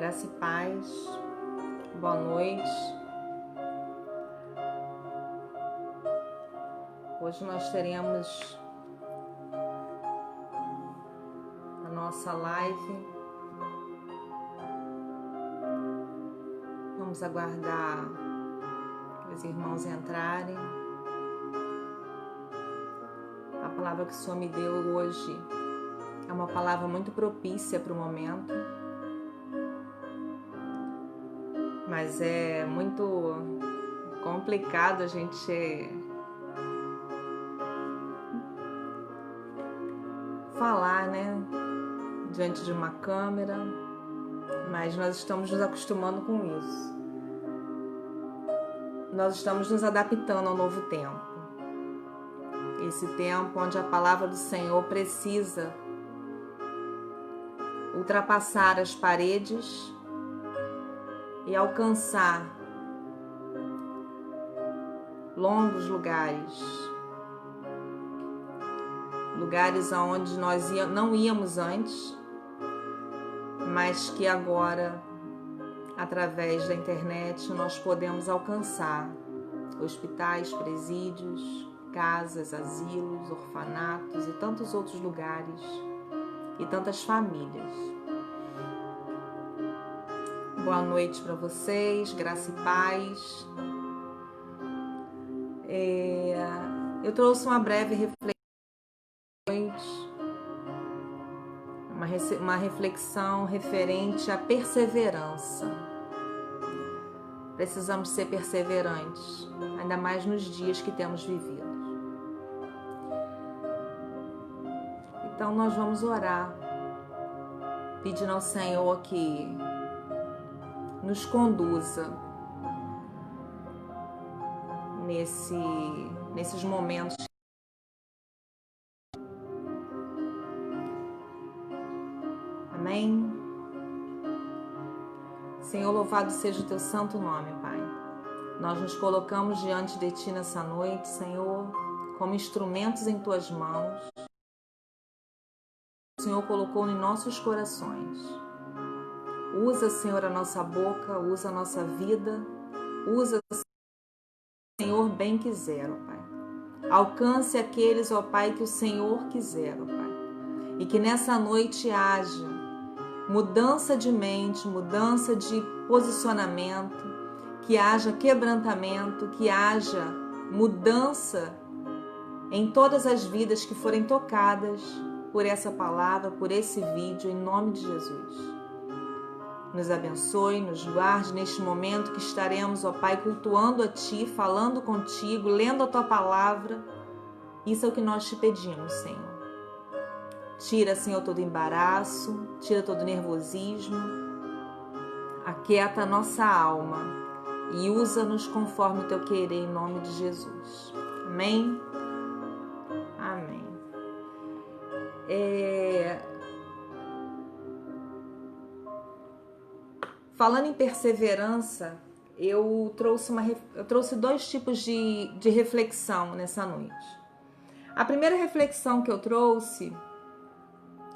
Graça e paz, boa noite. Hoje nós teremos a nossa live. Vamos aguardar os irmãos entrarem. A palavra que o Senhor me deu hoje é uma palavra muito propícia para o momento. Mas é muito complicado a gente falar, né, diante de uma câmera, mas nós estamos nos acostumando com isso. Nós estamos nos adaptando ao novo tempo. Esse tempo onde a palavra do Senhor precisa ultrapassar as paredes e alcançar longos lugares aonde nós não íamos antes, mas que agora, através da internet, nós podemos alcançar hospitais, presídios, casas, asilos, orfanatos e tantos outros lugares e tantas famílias. Boa noite para vocês, graça e paz. Eu trouxe uma breve reflexão, uma reflexão referente à perseverança. Precisamos ser perseverantes, ainda mais nos dias que temos vivido. Então nós vamos orar, pedindo ao Senhor que nos conduza nesses momentos. Amém? Senhor, louvado seja o teu santo nome, Pai. Nós nos colocamos diante de ti nessa noite, Senhor, como instrumentos em tuas mãos. O Senhor colocou em nossos corações. Usa, Senhor, a nossa boca, usa a nossa vida, usa, Senhor, bem quiser, ó Pai. Alcance aqueles, ó Pai, que o Senhor quiser, ó Pai. E que nessa noite haja mudança de mente, mudança de posicionamento, que haja quebrantamento, que haja mudança em todas as vidas que forem tocadas por essa palavra, por esse vídeo, em nome de Jesus. Nos abençoe, nos guarde neste momento que estaremos, ó Pai, cultuando a Ti, falando contigo, lendo a Tua palavra. Isso é o que nós te pedimos, Senhor. Tira, Senhor, todo embaraço, tira todo nervosismo, aquieta a nossa alma e usa-nos conforme o Teu querer, em nome de Jesus. Amém? Amém. Falando em perseverança, eu trouxe dois tipos de reflexão nessa noite. A primeira reflexão que eu trouxe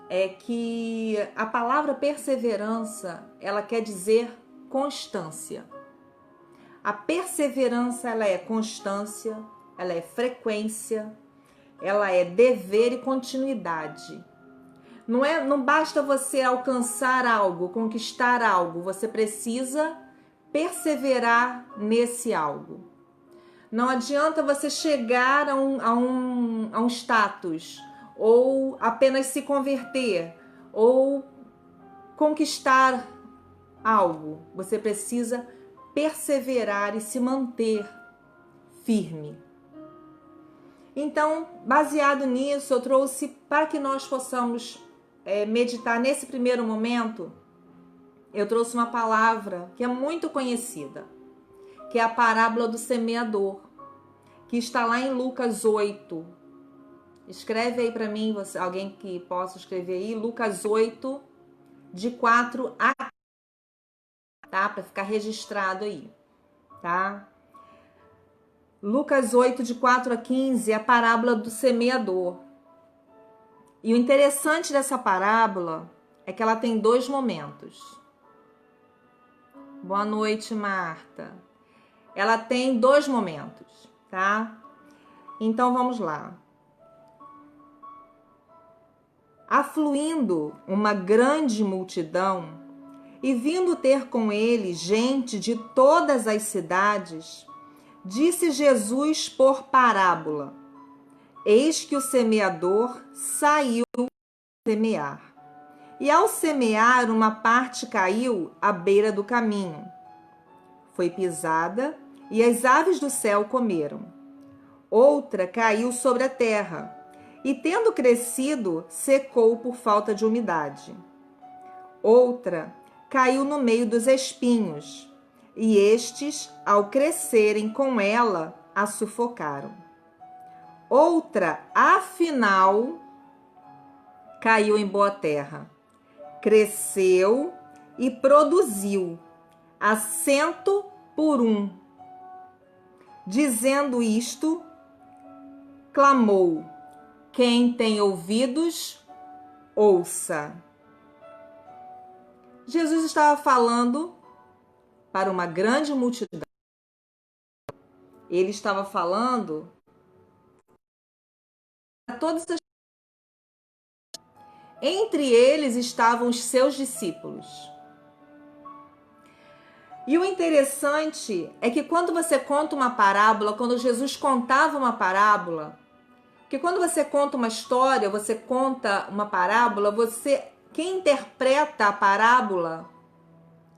é que a palavra perseverança, ela quer dizer constância. A perseverança, ela é constância, ela é frequência, ela é dever e continuidade. Não basta você alcançar algo, conquistar algo, você precisa perseverar nesse algo. Não adianta você chegar a um status, ou apenas se converter, ou conquistar algo. Você precisa perseverar e se manter firme. Então, baseado nisso, eu trouxe para que nós possamos meditar nesse primeiro momento. Eu trouxe uma palavra que é muito conhecida, que é a parábola do semeador, que está lá em Lucas 8. Escreve aí para mim, alguém que possa escrever aí, Lucas 8, de 4 a 15, tá? Para ficar registrado aí, tá? Lucas 8, de 4 a 15, é a parábola do semeador. E o interessante dessa parábola é que ela tem dois momentos. Boa noite, Marta. Ela tem 2 momentos, tá? Então vamos lá. Afluindo uma grande multidão e vindo ter com ele gente de todas as cidades, disse Jesus por parábola: Eis que o semeador saiu a semear. E ao semear, uma parte caiu à beira do caminho. Foi pisada e as aves do céu comeram. Outra caiu sobre a terra e, tendo crescido, secou por falta de umidade. Outra caiu no meio dos espinhos, e estes, ao crescerem com ela, a sufocaram. Outra, afinal, caiu em boa terra, cresceu e produziu, 100 por 1. Dizendo isto, clamou: Quem tem ouvidos, ouça. Jesus estava falando para uma grande multidão. Ele estava falando para todas as... Entre eles estavam os seus discípulos. E o interessante é que quando você conta uma parábola, quando Jesus contava uma parábola, que quando você conta uma história, você conta uma parábola, quem interpreta a parábola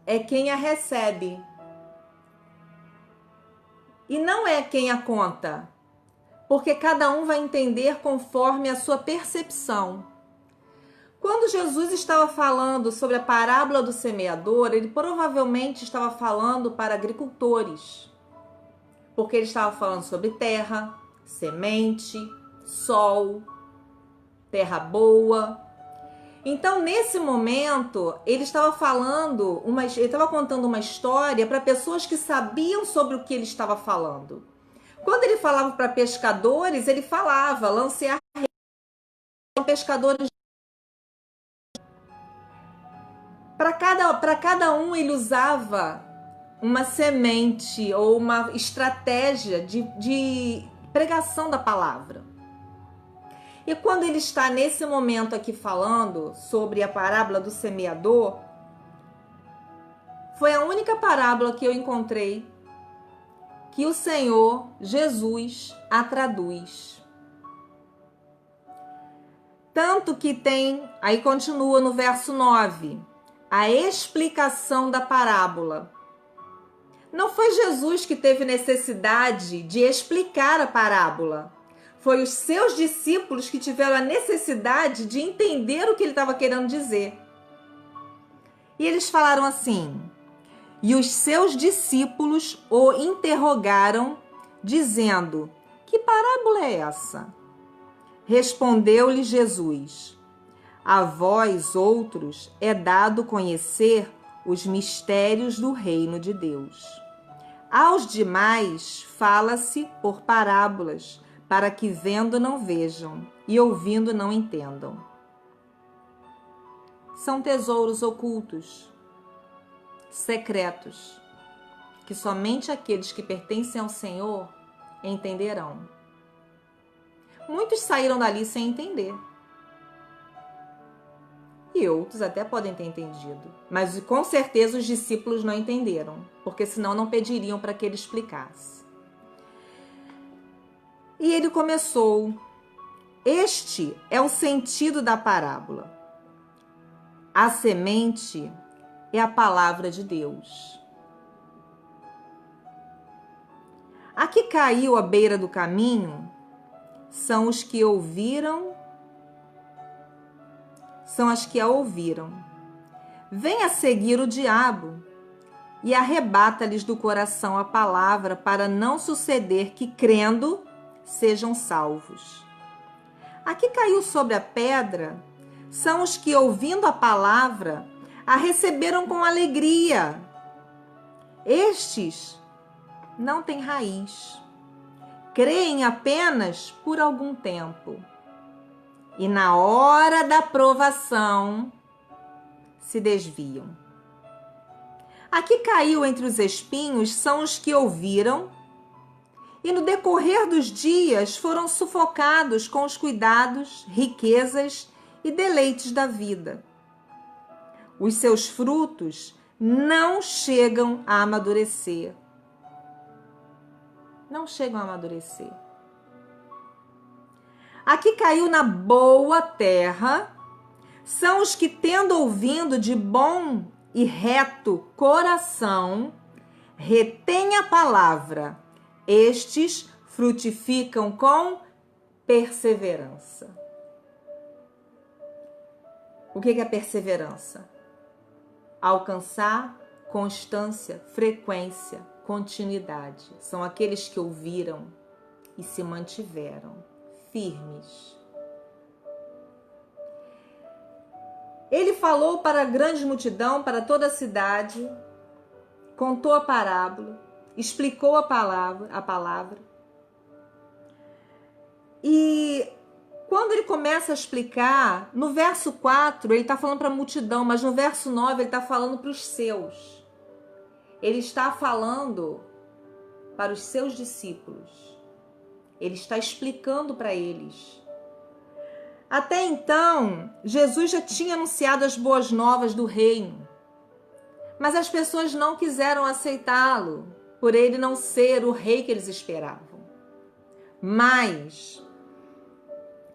é quem a recebe. E não é quem a conta, porque cada um vai entender conforme a sua percepção. Quando Jesus estava falando sobre a parábola do semeador, ele provavelmente estava falando para agricultores, porque ele estava falando sobre terra, semente, sol, terra boa. Então, nesse momento, ele estava contando uma história para pessoas que sabiam sobre o que ele estava falando. Quando ele falava para pescadores, ele falava: lancear pescadores. Para cada um, ele usava uma semente ou uma estratégia de pregação da palavra. E quando ele está nesse momento aqui falando sobre a parábola do semeador, foi a única parábola que eu encontrei que o Senhor Jesus a traduz. Tanto que tem, aí continua no verso 9, a explicação da parábola. Não foi Jesus que teve necessidade de explicar a parábola. Foi os seus discípulos que tiveram a necessidade de entender o que ele estava querendo dizer. E eles falaram assim: e os seus discípulos o interrogaram, dizendo: que parábola é essa? Respondeu-lhe Jesus: a vós outros é dado conhecer os mistérios do reino de Deus. Aos demais fala-se por parábolas, para que vendo não vejam e ouvindo não entendam. São tesouros ocultos, secretos, que somente aqueles que pertencem ao Senhor entenderão. Muitos saíram dali sem entender. E outros até podem ter entendido. Mas com certeza os discípulos não entenderam, porque senão não pediriam para que ele explicasse. E ele começou: este é o sentido da parábola. A semente é a palavra de Deus. A que caiu à beira do caminho são os que ouviram, são as que a ouviram. Vem a seguir o diabo e arrebata-lhes do coração a palavra, para não suceder que, crendo, sejam salvos. A que caiu sobre a pedra são os que, ouvindo a palavra, a receberam com alegria. Estes não têm raiz, creem apenas por algum tempo, e na hora da provação se desviam. A que caiu entre os espinhos são os que ouviram e no decorrer dos dias foram sufocados com os cuidados, riquezas e deleites da vida. Os seus frutos não chegam a amadurecer. Não chegam a amadurecer. A que caiu na boa terra são os que, tendo ouvido de bom e reto coração, retém a palavra. Estes frutificam com perseverança. O que é perseverança? Alcançar constância, frequência, continuidade. São aqueles que ouviram e se mantiveram firmes. Ele falou para a grande multidão, para toda a cidade, contou a parábola, explicou a palavra. E quando ele começa a explicar, no verso 4 ele está falando para a multidão, mas no verso 9 ele está falando para os seus. Ele está falando para os seus discípulos. Ele está explicando para eles. Até então, Jesus já tinha anunciado as boas novas do reino. Mas as pessoas não quiseram aceitá-lo, por ele não ser o rei que eles esperavam. Mas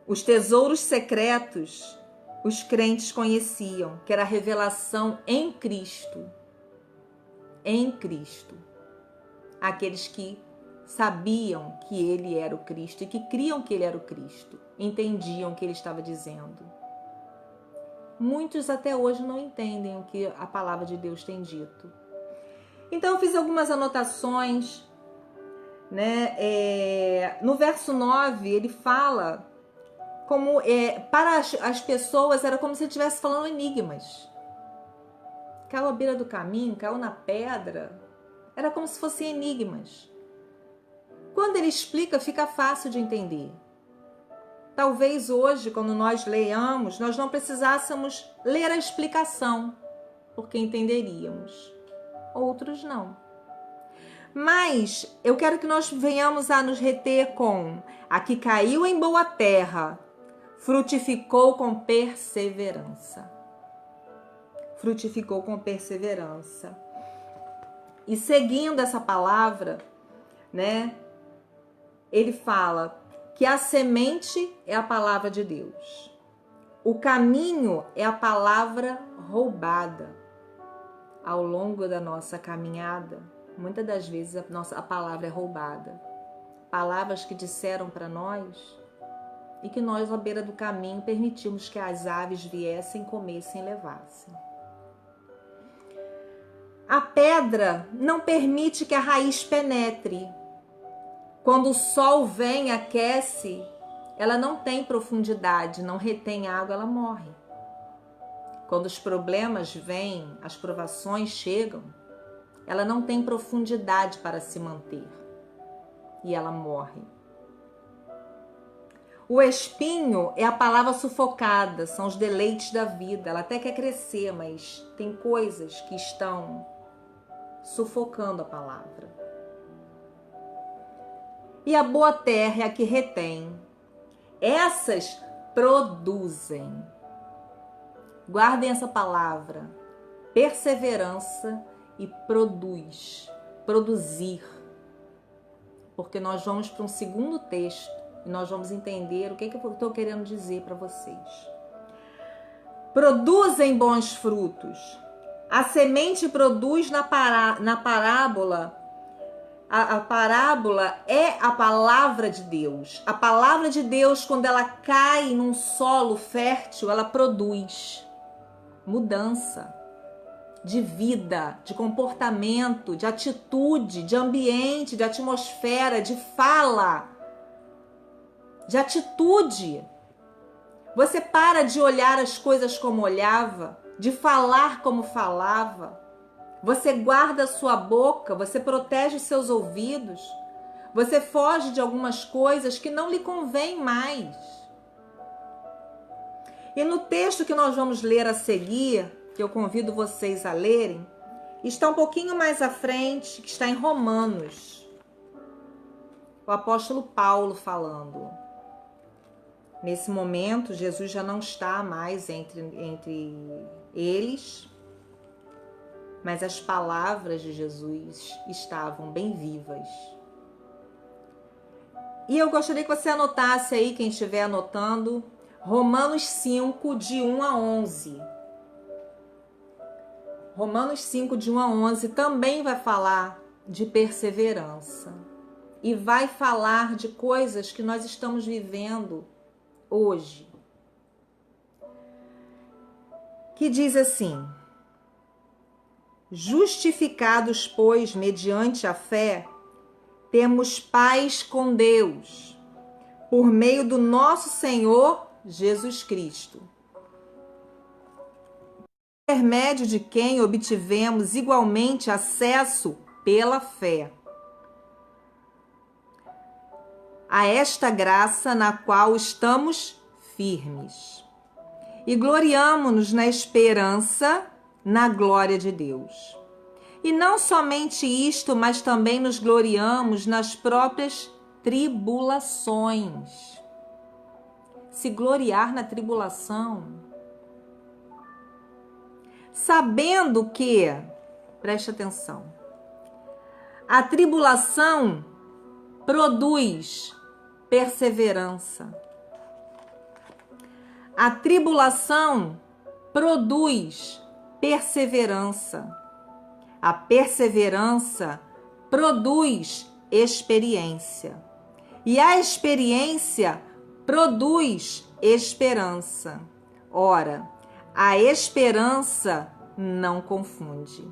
os tesouros secretos, os crentes conheciam, que era a revelação em Cristo. Em Cristo. Aqueles que sabiam que ele era o Cristo e que criam que ele era o Cristo, entendiam o que ele estava dizendo. Muitos até hoje não entendem o que a palavra de Deus tem dito. Então eu fiz algumas anotações, né? No verso 9 ele fala como para as pessoas era como se ele estivesse falando enigmas. Caiu à beira do caminho, caiu na pedra, era como se fossem enigmas. Quando ele explica, fica fácil de entender. Talvez hoje, quando nós leiamos, nós não precisássemos ler a explicação, porque entenderíamos. Outros não. Mas eu quero que nós venhamos a nos reter com a que caiu em boa terra, frutificou com perseverança. Frutificou com perseverança. E seguindo essa palavra, né? Ele fala que a semente é a palavra de Deus. O caminho é a palavra roubada. Ao longo da nossa caminhada, muitas das vezes a palavra é roubada. Palavras que disseram para nós e que nós, à beira do caminho, permitimos que as aves viessem, comessem e levassem. A pedra não permite que a raiz penetre. Quando o sol vem, aquece, ela não tem profundidade, não retém água, ela morre. Quando os problemas vêm, as provações chegam, ela não tem profundidade para se manter e ela morre. O espinho é a palavra sufocada, são os deleites da vida. Ela até quer crescer, mas tem coisas que estão sufocando a palavra. E a boa terra é a que retém. Essas produzem. Guardem essa palavra. Perseverança e produz. Produzir. Porque nós vamos para um segundo texto e nós vamos entender o que eu estou querendo dizer para vocês. Produzem bons frutos. A semente produz na parábola. A parábola é a palavra de Deus. A palavra de Deus, quando ela cai num solo fértil, ela produz mudança de vida, de comportamento, de atitude, de ambiente, de atmosfera, de fala, de atitude. Você para de olhar as coisas como olhava, de falar como falava. Você guarda a sua boca, você protege os seus ouvidos, você foge de algumas coisas que não lhe convêm mais. E no texto que nós vamos ler a seguir, que eu convido vocês a lerem, está um pouquinho mais à frente, que está em Romanos. O apóstolo Paulo falando. Nesse momento, Jesus já não está mais entre eles, mas as palavras de Jesus estavam bem vivas. E eu gostaria que você anotasse aí, quem estiver anotando, Romanos 5, de 1 a 11. Romanos 5, de 1 a 11, também vai falar de perseverança. E vai falar de coisas que nós estamos vivendo hoje. Que diz assim: justificados, pois, mediante a fé, temos paz com Deus, por meio do nosso Senhor Jesus Cristo, por intermédio de quem obtivemos igualmente acesso pela fé a esta graça na qual estamos firmes. E gloriamo-nos na esperança, na glória de Deus. E não somente isto, mas também nos gloriamos nas próprias tribulações. Se gloriar na tribulação, sabendo que, preste atenção, a tribulação produz perseverança. A tribulação produz perseverança. A perseverança produz experiência. E a experiência produz esperança. Ora, a esperança não confunde.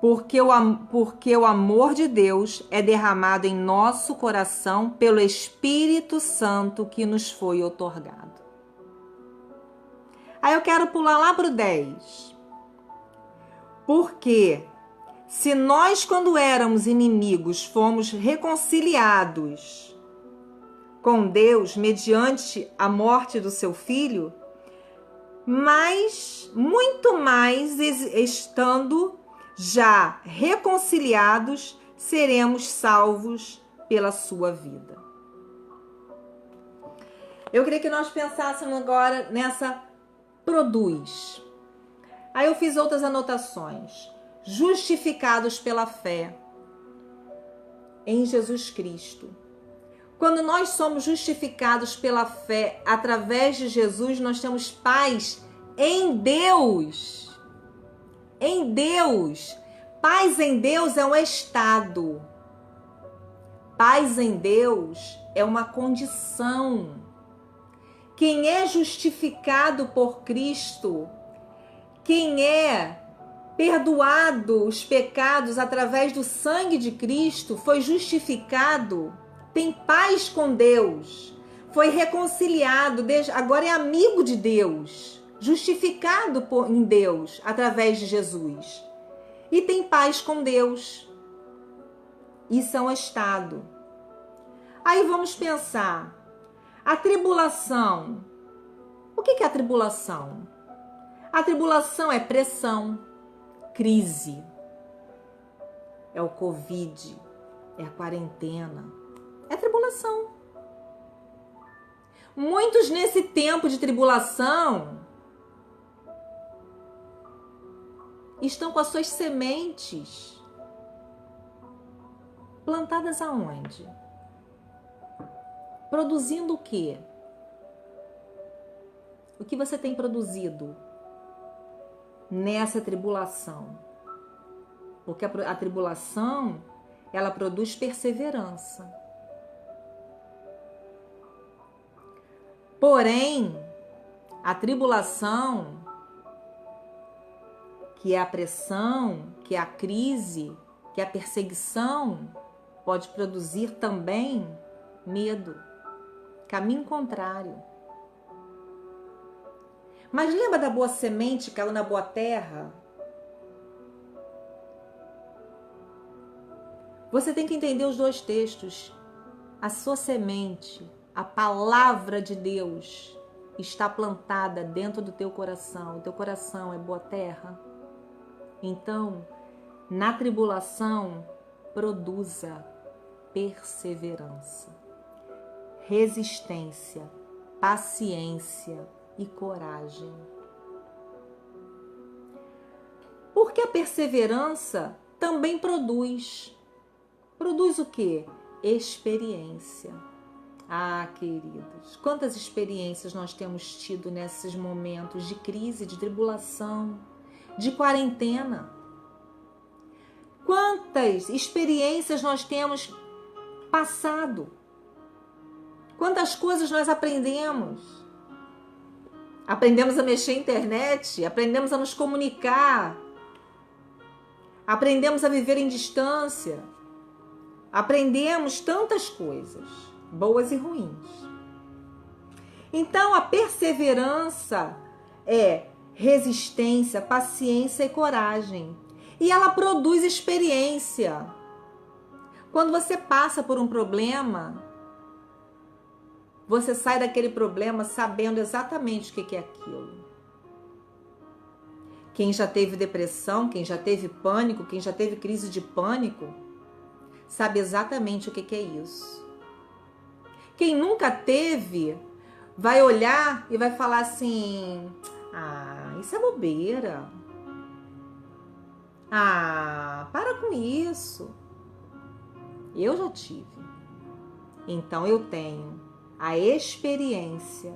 Porque o amor de Deus é derramado em nosso coração pelo Espírito Santo que nos foi outorgado. Aí eu quero pular lá para o 10. Porque se nós, quando éramos inimigos, fomos reconciliados com Deus mediante a morte do seu Filho, mas muito mais estando já reconciliados, seremos salvos pela sua vida. Eu queria que nós pensássemos agora nessa produz. Aí eu fiz outras anotações. Justificados pela fé em Jesus Cristo. Quando nós somos justificados pela fé através de Jesus, nós temos paz em Deus. Em Deus. Paz em Deus é um estado. Paz em Deus é uma condição. Quem é justificado por Cristo, quem é perdoado os pecados através do sangue de Cristo, foi justificado, tem paz com Deus, foi reconciliado, agora é amigo de Deus, justificado em Deus através de Jesus. E tem paz com Deus. Isso é um estado. Aí vamos pensar. A tribulação. O que é a tribulação? A tribulação é pressão, crise, é o Covid, é a quarentena, é tribulação. Muitos nesse tempo de tribulação estão com as suas sementes plantadas aonde? Produzindo o quê? O que você tem produzido nessa tribulação? Porque a tribulação, ela produz perseverança. Porém, a tribulação, que é a pressão, que é a crise, que é a perseguição, pode produzir também medo. Caminho contrário. Mas lembra da boa semente que caiu na boa terra? Você tem que entender os dois textos. A sua semente, a palavra de Deus, está plantada dentro do teu coração. O teu coração é boa terra. Então, na tribulação, produza perseverança, resistência, paciência e coragem. Porque a perseverança também produz. Produz o quê? Experiência. Ah, queridos, quantas experiências nós temos tido nesses momentos de crise, de tribulação, de quarentena. Quantas experiências nós temos passado. Quantas coisas nós aprendemos. Aprendemos a mexer na internet, aprendemos a nos comunicar, aprendemos a viver em distância, aprendemos tantas coisas, boas e ruins. Então, a perseverança é resistência, paciência e coragem. E ela produz experiência. Quando você passa por um problema, você sai daquele problema sabendo exatamente o que é aquilo. Quem já teve depressão, quem já teve pânico, quem já teve crise de pânico, sabe exatamente o que é isso. Quem nunca teve, vai olhar e vai falar assim: ah, isso é bobeira. Ah, para com isso. Eu já tive. Então eu tenho a experiência.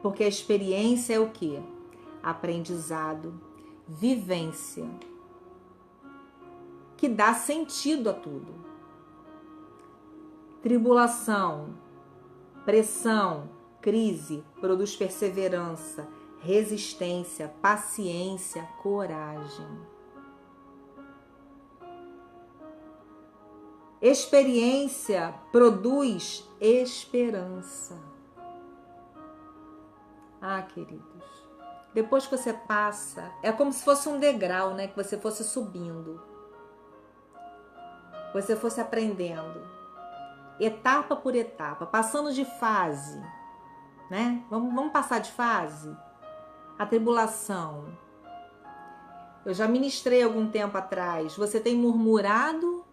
Porque a experiência é o quê? Aprendizado, vivência, que dá sentido a tudo. Tribulação, pressão, crise produz perseverança, resistência, paciência, coragem. Experiência produz esperança. Ah, queridos, depois que você passa, é como se fosse um degrau, né? Que você fosse subindo. Você fosse aprendendo. Etapa por etapa, passando de fase, né? Vamos passar de fase? A tribulação. Eu já ministrei algum tempo atrás. Você tem murmurado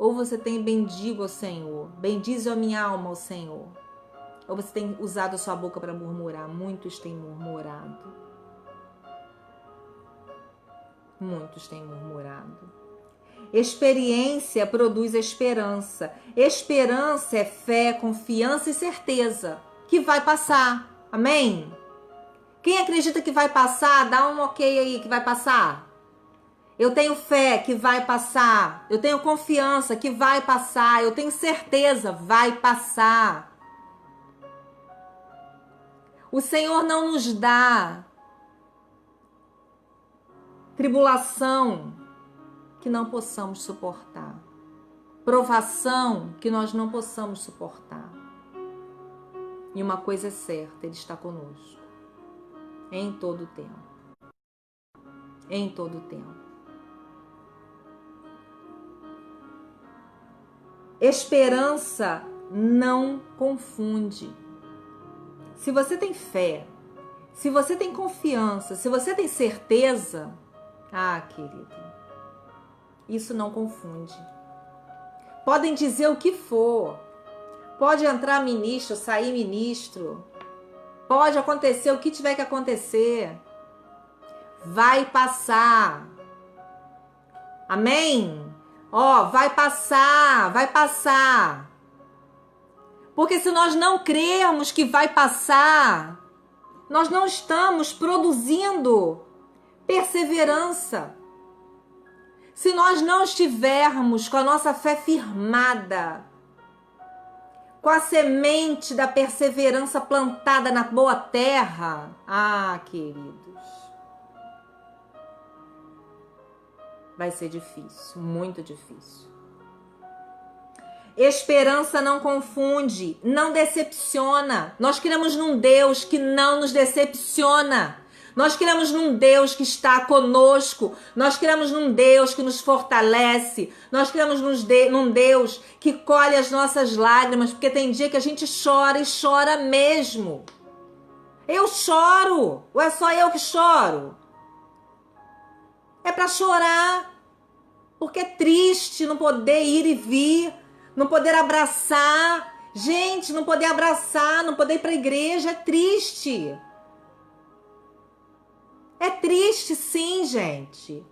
ou você tem bendigo ao Senhor? Bendize a minha alma ao Senhor. Ou você tem usado a sua boca para murmurar? Muitos têm murmurado. Muitos têm murmurado. Experiência produz esperança. Esperança é fé, confiança e certeza que vai passar. Amém? Quem acredita que vai passar, dá um ok aí que vai passar. Eu tenho fé que vai passar. Eu tenho confiança que vai passar. Eu tenho certeza, vai passar. O Senhor não nos dá tribulação que não possamos suportar. Provação que nós não possamos suportar. E uma coisa é certa, Ele está conosco. Em todo o tempo. Em todo o tempo. Esperança não confunde. Se você tem fé, se você tem confiança, se você tem certeza, ah, querido, isso não confunde. Podem dizer o que for. Pode entrar ministro, sair ministro. Pode acontecer o que tiver que acontecer. Vai passar. Amém? Ó, vai passar, vai passar. Porque se nós não crermos que vai passar, nós não estamos produzindo perseverança. Se nós não estivermos com a nossa fé firmada, com a semente da perseverança plantada na boa terra, ah, queridos, vai ser difícil, muito difícil. Esperança não confunde, não decepciona. Nós cremos num Deus que não nos decepciona. Nós cremos num Deus que está conosco. Nós cremos num Deus que nos fortalece. Nós cremos num Deus que colhe as nossas lágrimas, porque tem dia que a gente chora e chora mesmo. Eu choro. Ou é só eu que choro? É para chorar, porque é triste não poder ir e vir, não poder abraçar. Gente, não poder abraçar, não poder ir para a igreja, é triste. É triste sim, gente.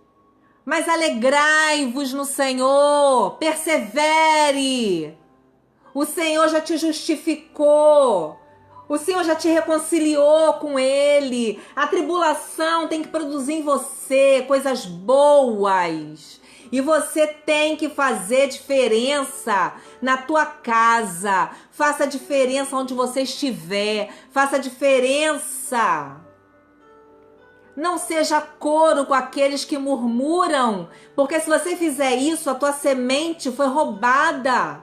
Mas alegrai-vos no Senhor, persevere. O Senhor já te justificou. O Senhor já te reconciliou com Ele. A tribulação tem que produzir em você coisas boas. E você tem que fazer diferença na tua casa. Faça diferença onde você estiver. Faça diferença. Não seja coro com aqueles que murmuram. Porque se você fizer isso, a tua semente foi roubada.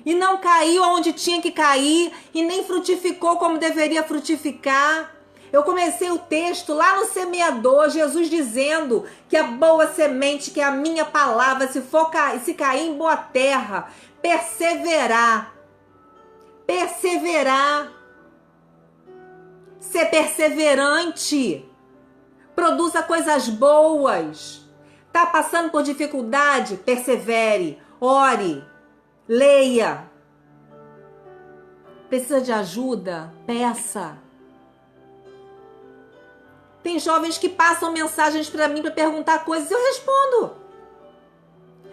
E não caiu onde tinha que cair. E nem frutificou como deveria frutificar. Eu comecei o texto lá no semeador, Jesus dizendo que a boa semente, que é a minha palavra, se cair em boa terra, perseverar. Perseverar. Ser perseverante. Produza coisas boas. Tá passando por dificuldade? Persevere. Ore. Leia. Precisa de ajuda? Peça. Tem jovens que passam mensagens para mim para perguntar coisas e eu respondo.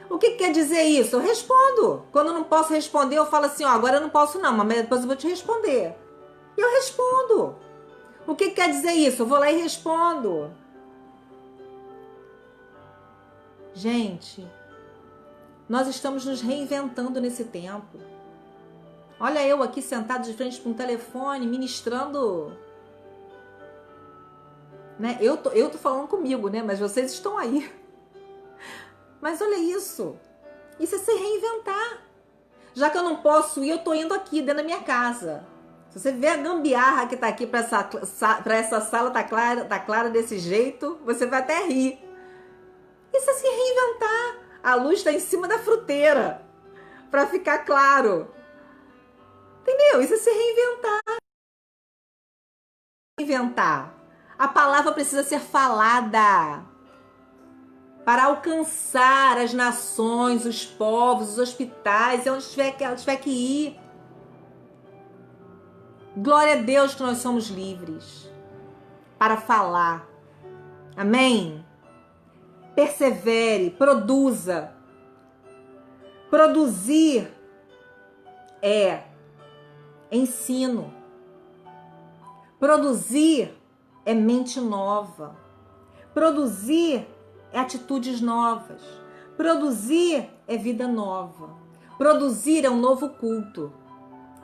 O que quer dizer isso? Eu respondo. Quando eu não posso responder, eu falo assim, ó, agora eu não posso não, mas depois eu vou te responder. E eu respondo. O que quer dizer isso? Eu vou lá e respondo. Gente, nós estamos nos reinventando nesse tempo. Olha eu aqui sentado de frente para um telefone, ministrando... Né? Eu tô falando comigo, né? Mas vocês estão aí. Mas olha isso. Isso é se reinventar. Já que eu não posso ir, eu tô indo aqui dentro da minha casa. Se você vê a gambiarra que tá aqui para essa sala tá clara desse jeito, você vai até rir. Isso é se reinventar. A luz está em cima da fruteira. Para ficar claro. Entendeu? Isso é se reinventar. Reinventar. A palavra precisa ser falada para alcançar as nações, os povos, os hospitais, onde tiver que ir. Glória a Deus que nós somos livres para falar. Amém? Persevere, produza. Produzir é ensino. Produzir é mente nova. Produzir é atitudes novas. Produzir é vida nova. Produzir é um novo culto.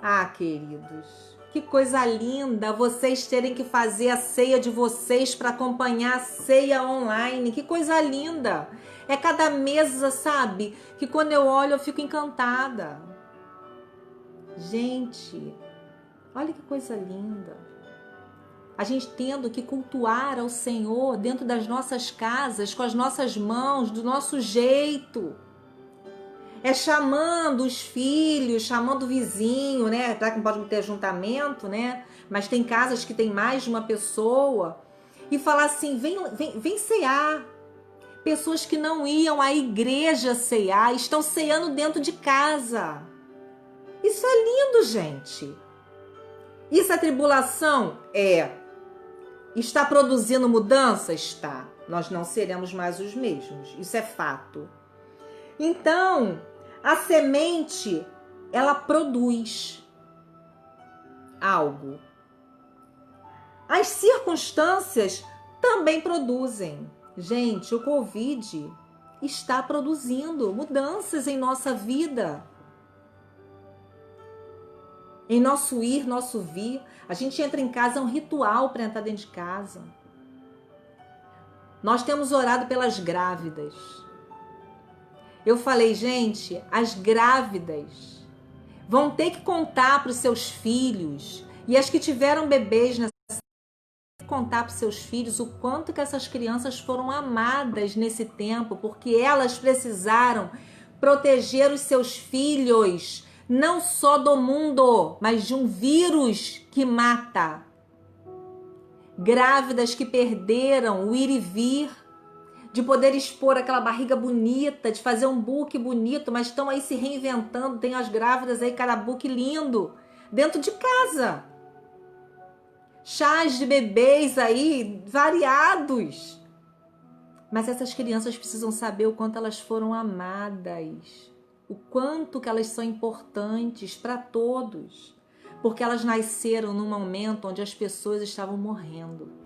Ah, queridos, que coisa linda vocês terem que fazer a ceia de vocês para acompanhar a ceia online. Que coisa linda. É cada mesa, sabe? Que quando eu olho eu fico encantada. Gente, olha que coisa linda. A gente tendo que cultuar ao Senhor dentro das nossas casas, com as nossas mãos, do nosso jeito. É chamando os filhos, chamando o vizinho, né? Claro que não pode ter ajuntamento, né? Mas tem casas que tem mais de uma pessoa. E falar assim, vem cear. Pessoas que não iam à igreja cear, estão ceando dentro de casa. Isso é lindo, gente. Isso é tribulação? É. Está produzindo mudança? Está. Nós não seremos mais os mesmos. Isso é fato. Então, a semente, ela produz algo. As circunstâncias também produzem. Gente, o Covid está produzindo mudanças em nossa vida. Em nosso ir, nosso vir. A gente entra em casa, é um ritual para entrar dentro de casa. Nós temos orado pelas grávidas. Eu falei, gente, as grávidas vão ter que contar para os seus filhos. E as que tiveram bebês nessa contar para os seus filhos o quanto que essas crianças foram amadas nesse tempo, porque elas precisaram proteger os seus filhos, não só do mundo, mas de um vírus que mata. Grávidas que perderam o ir e vir, de poder expor aquela barriga bonita, de fazer um book bonito, mas estão aí se reinventando. Tem as grávidas aí, cada book lindo, dentro de casa. Chás de bebês aí, variados. Mas essas crianças precisam saber o quanto elas foram amadas, o quanto que elas são importantes para todos, porque elas nasceram num momento onde as pessoas estavam morrendo.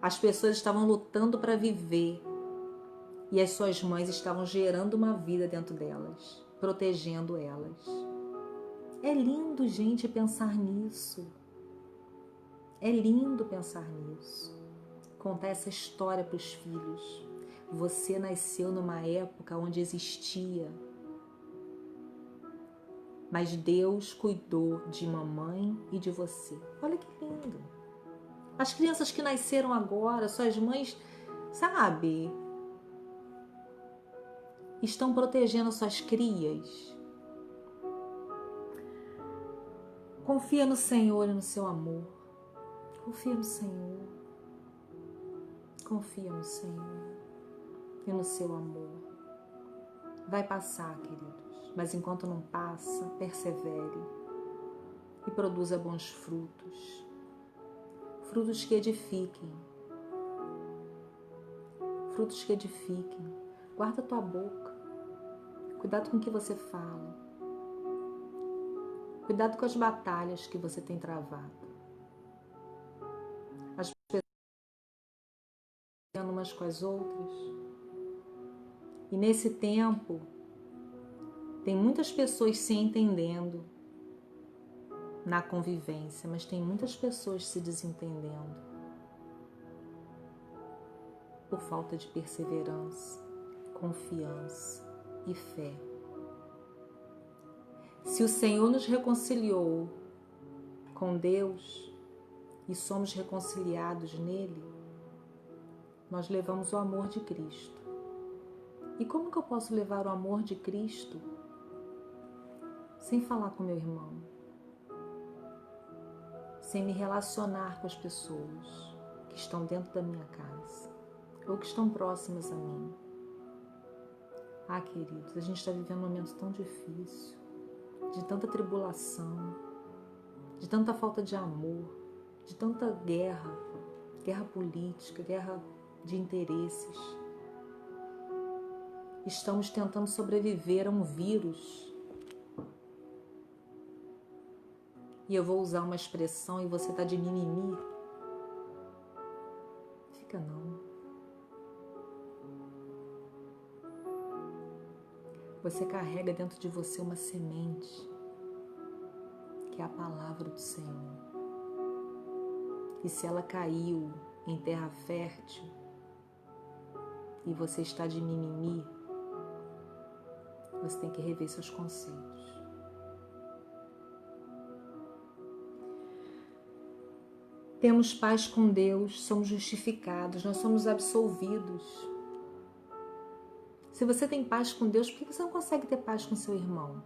As pessoas estavam lutando para viver e as suas mães estavam gerando uma vida dentro delas, protegendo elas. É lindo, gente, pensar nisso. É lindo pensar nisso. Contar essa história para os filhos. Você nasceu numa época onde existia, mas Deus cuidou de mamãe e de você. Olha que lindo. As crianças que nasceram agora, suas mães, sabe, estão protegendo suas crias. Confia no Senhor e no seu amor. Confia no Senhor. Confia no Senhor e no seu amor. Vai passar, queridos, mas enquanto não passa, persevere e produza bons frutos. Frutos que edifiquem. Frutos que edifiquem. Guarda tua boca. Cuidado com o que você fala. Cuidado com as batalhas que você tem travado. As pessoas umas com as outras. E nesse tempo, tem muitas pessoas se entendendo na convivência, mas tem muitas pessoas se desentendendo por falta de perseverança, confiança e fé. Se o Senhor nos reconciliou com Deus e somos reconciliados nele, nós levamos o amor de Cristo. E como que eu posso levar o amor de Cristo sem falar com meu irmão? Sem me relacionar com as pessoas que estão dentro da minha casa ou que estão próximas a mim? Ah, queridos, a gente está vivendo um momento tão difícil, de tanta tribulação, de tanta falta de amor, de tanta guerra, guerra política, guerra de interesses. Estamos tentando sobreviver a um vírus. E eu vou usar uma expressão e você tá de mimimi. Fica não. Você carrega dentro de você uma semente, que é a palavra do Senhor. E se ela caiu em terra fértil e você está de mimimi, você tem que rever seus conceitos. Temos paz com Deus, somos justificados, nós somos absolvidos. Se você tem paz com Deus, por que você não consegue ter paz com seu irmão?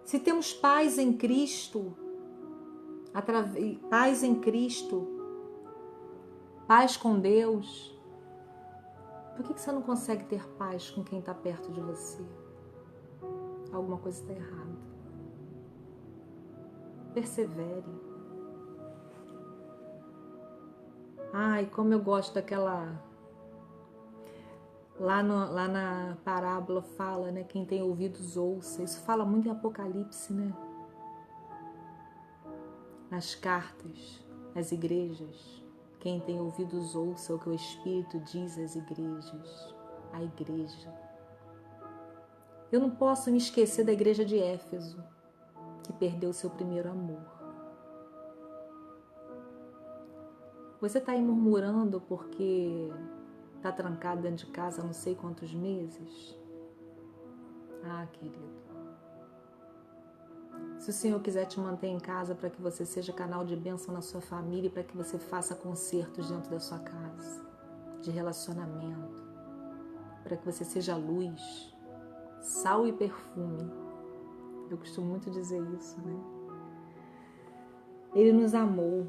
Se temos paz em Cristo, paz em Cristo, paz com Deus, por que você não consegue ter paz com quem está perto de você? Alguma coisa está errada. Persevere. Ai, como eu gosto daquela... Lá na parábola fala, né? Quem tem ouvidos ouça. Isso fala muito em Apocalipse, né? Nas cartas, às igrejas. Quem tem ouvidos ouça o que o Espírito diz às igrejas. A igreja. Eu não posso me esquecer da igreja de Éfeso, que perdeu seu primeiro amor. Você está aí murmurando porque está trancado dentro de casa há não sei quantos meses? Ah, querido. Se o Senhor quiser te manter em casa para que você seja canal de bênção na sua família e para que você faça concertos dentro da sua casa, de relacionamento, para que você seja luz, sal e perfume. Eu costumo muito dizer isso, né? Ele nos amou.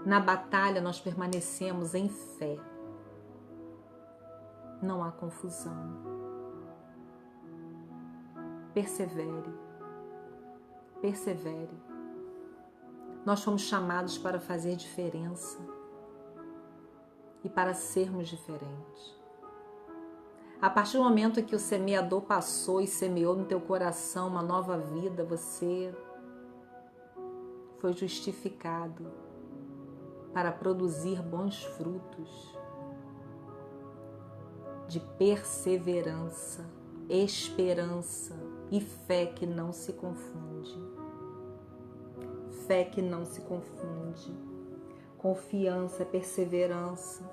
Na batalha nós permanecemos em fé. Não há confusão. Persevere. Persevere. Nós fomos chamados para fazer diferença e para sermos diferentes. A partir do momento que o semeador passou e semeou no teu coração uma nova vida, você foi justificado para produzir bons frutos de perseverança, esperança e fé que não se confunde. Fé que não se confunde. Confiança, perseverança.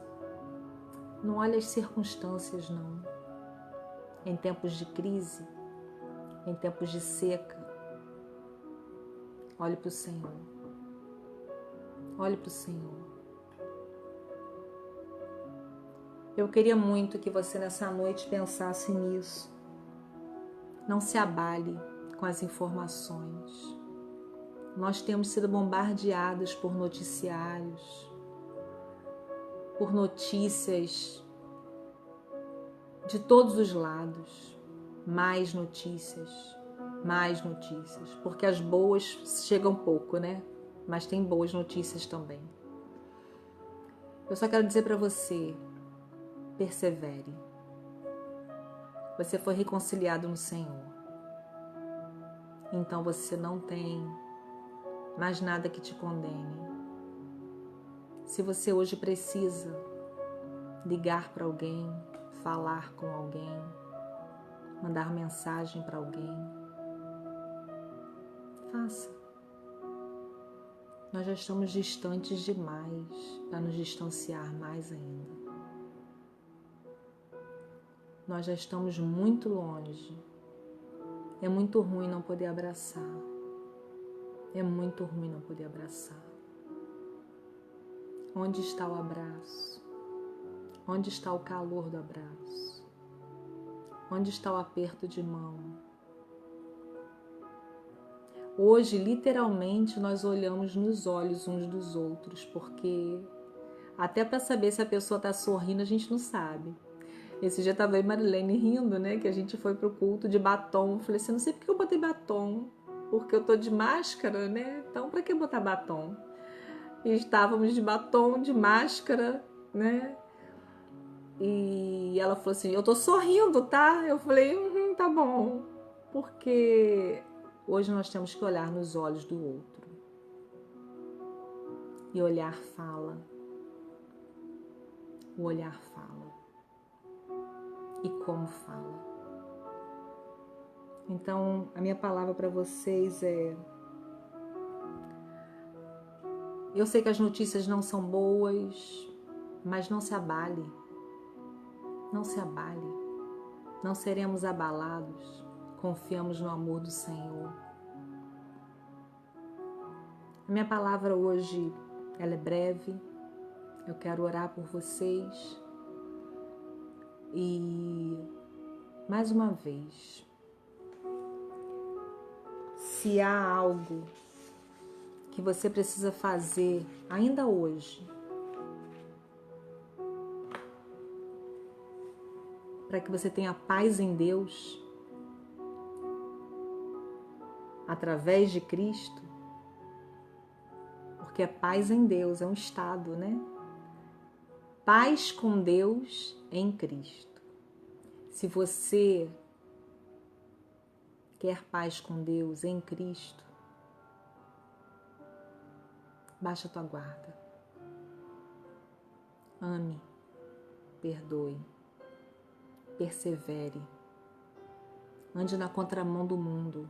Não olha as circunstâncias, não. Em tempos de crise, em tempos de seca, olhe para o Senhor. Olhe para o Senhor. Eu queria muito que você nessa noite pensasse nisso. Não se abale com as informações. Nós temos sido bombardeados por noticiários, por notícias de todos os lados. Mais notícias, porque as boas chegam pouco, né? Mas tem boas notícias também. Eu só quero dizer para você, persevere. Você foi reconciliado no Senhor. Então você não tem mais nada que te condene. Se você hoje precisa ligar para alguém, falar com alguém, mandar mensagem para alguém, faça. Nós já estamos distantes demais para nos distanciar mais ainda. Nós já estamos muito longe. É muito ruim não poder abraçar. É muito ruim não poder abraçar. Onde está o abraço? Onde está o calor do abraço? Onde está o aperto de mão? Hoje, literalmente, nós olhamos nos olhos uns dos outros, porque até para saber se a pessoa está sorrindo, a gente não sabe. Esse dia estava eu e Marilene rindo, né? Que a gente foi pro culto de batom. Eu falei assim, não sei por que eu botei batom, porque eu tô de máscara, né? Então, para que botar batom? E estávamos de batom, de máscara, né? E ela falou assim, eu tô sorrindo, tá? Eu falei, tá bom. Porque hoje nós temos que olhar nos olhos do outro. E olhar fala. O olhar fala. E como fala. Então, a minha palavra para vocês é... Eu sei que as notícias não são boas, mas não se abale. Não se abale. Não seremos abalados. Confiamos no amor do Senhor. A minha palavra hoje, ela é breve. Eu quero orar por vocês. E, mais uma vez, se há algo que você precisa fazer ainda hoje, para que você tenha paz em Deus, através de Cristo, porque a paz em Deus é um estado, né? Paz com Deus em Cristo. Se você quer paz com Deus em Cristo, baixa a tua guarda. Ame, perdoe, persevere. Ande na contramão do mundo.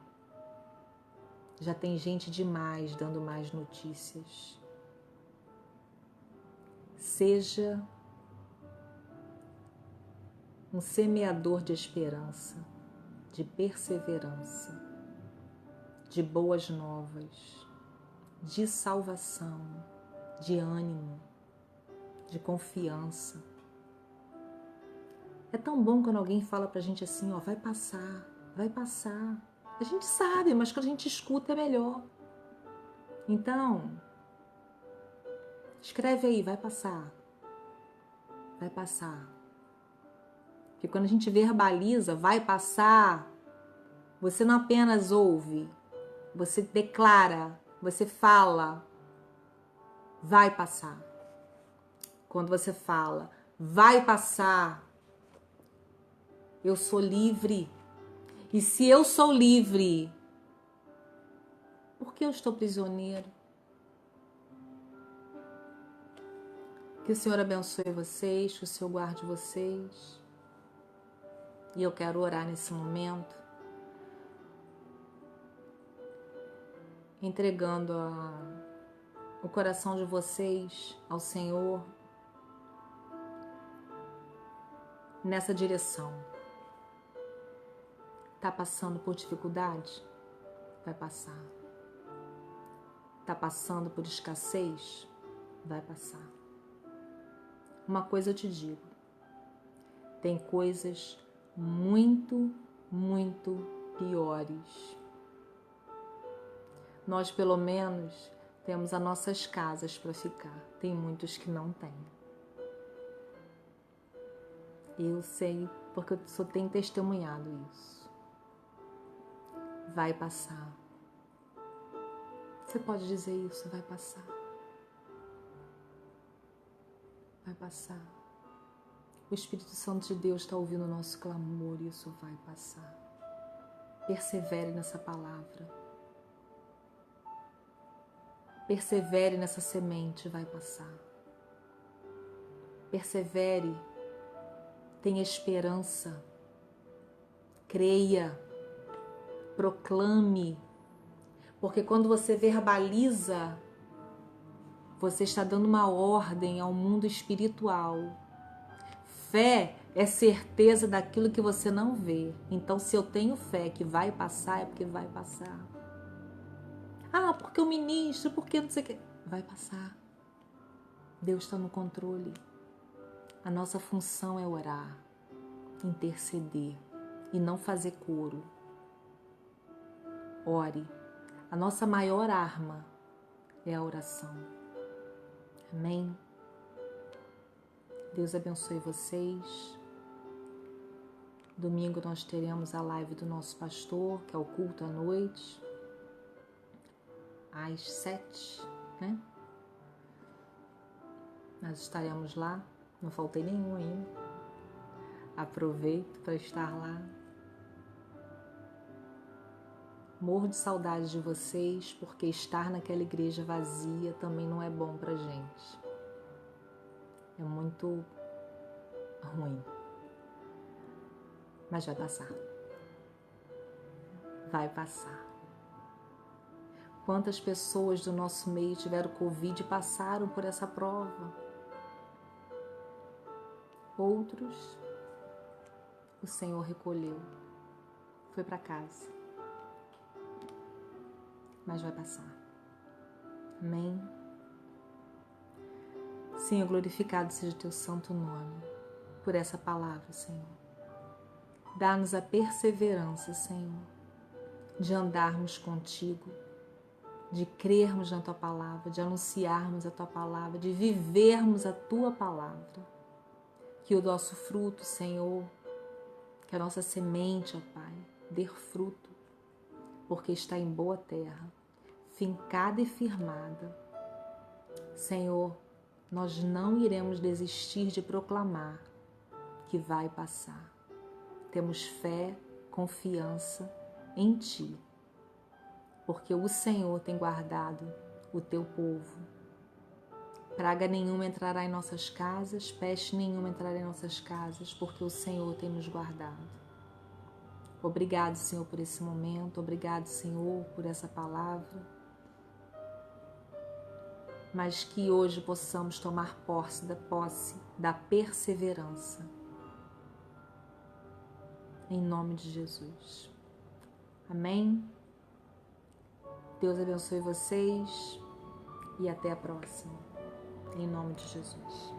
Já tem gente demais dando mais notícias. Seja um semeador de esperança, de perseverança, de boas novas, de salvação, de ânimo, de confiança. É tão bom quando alguém fala pra gente assim, ó, vai passar, vai passar. A gente sabe, mas quando a gente escuta é melhor. Então, Escreve aí, vai passar. Vai passar. Porque quando a gente verbaliza, vai passar, você não apenas ouve, você declara, você fala, vai passar. Quando você fala, vai passar, eu sou livre. E se eu sou livre, por que eu estou prisioneiro? Que o Senhor abençoe vocês, que o Senhor guarde vocês. E eu quero orar nesse momento, entregando o coração de vocês ao Senhor nessa direção. Tá passando por dificuldade? Vai passar. Tá passando por escassez? Vai passar. Uma coisa eu te digo, tem coisas muito, muito piores. Nós, pelo menos, temos as nossas casas para ficar. Tem muitos que não têm. Eu sei, porque eu só tenho testemunhado isso. Vai passar. Você pode dizer isso, vai passar. Vai passar. O Espírito Santo de Deus está ouvindo o nosso clamor e isso vai passar. Persevere nessa palavra. Persevere nessa semente, vai passar. Persevere, tenha esperança, creia, proclame, porque quando você verbaliza, você está dando uma ordem ao mundo espiritual. Fé é certeza daquilo que você não vê. Então, se eu tenho fé que vai passar, é porque vai passar. Ah, porque o ministro, porque não sei o que. Vai passar. Deus está no controle. A nossa função é orar, interceder e não fazer coro. Ore. A nossa maior arma é a oração. Amém? Deus abençoe vocês. Domingo nós teremos a live do nosso pastor, que é o culto à noite, às 7, né? Nós estaremos lá. Não faltei nenhum ainda. Aproveito para estar lá. Morro de saudade de vocês, porque estar naquela igreja vazia também não é bom pra gente. É muito ruim. Mas vai passar. Vai passar. Quantas pessoas do nosso meio tiveram Covid e passaram por essa prova? Outros, o Senhor recolheu. Foi para casa. Mas vai passar. Amém? Senhor, glorificado seja o teu santo nome por essa palavra, Senhor. Dá-nos a perseverança, Senhor, de andarmos contigo, de crermos na tua palavra, de anunciarmos a tua palavra, de vivermos a tua palavra. Que o nosso fruto, Senhor, que a nossa semente, ó Pai, dê fruto, porque está em boa terra, fincada e firmada. Senhor, nós não iremos desistir de proclamar que vai passar. Temos fé, confiança em Ti, porque o Senhor tem guardado o Teu povo. Praga nenhuma entrará em nossas casas, peste nenhuma entrará em nossas casas, porque o Senhor tem nos guardado. Obrigado, Senhor, por esse momento. Obrigado, Senhor, por essa palavra. Mas que hoje possamos tomar posse da perseverança. Em nome de Jesus. Amém? Deus abençoe vocês e até a próxima. Em nome de Jesus.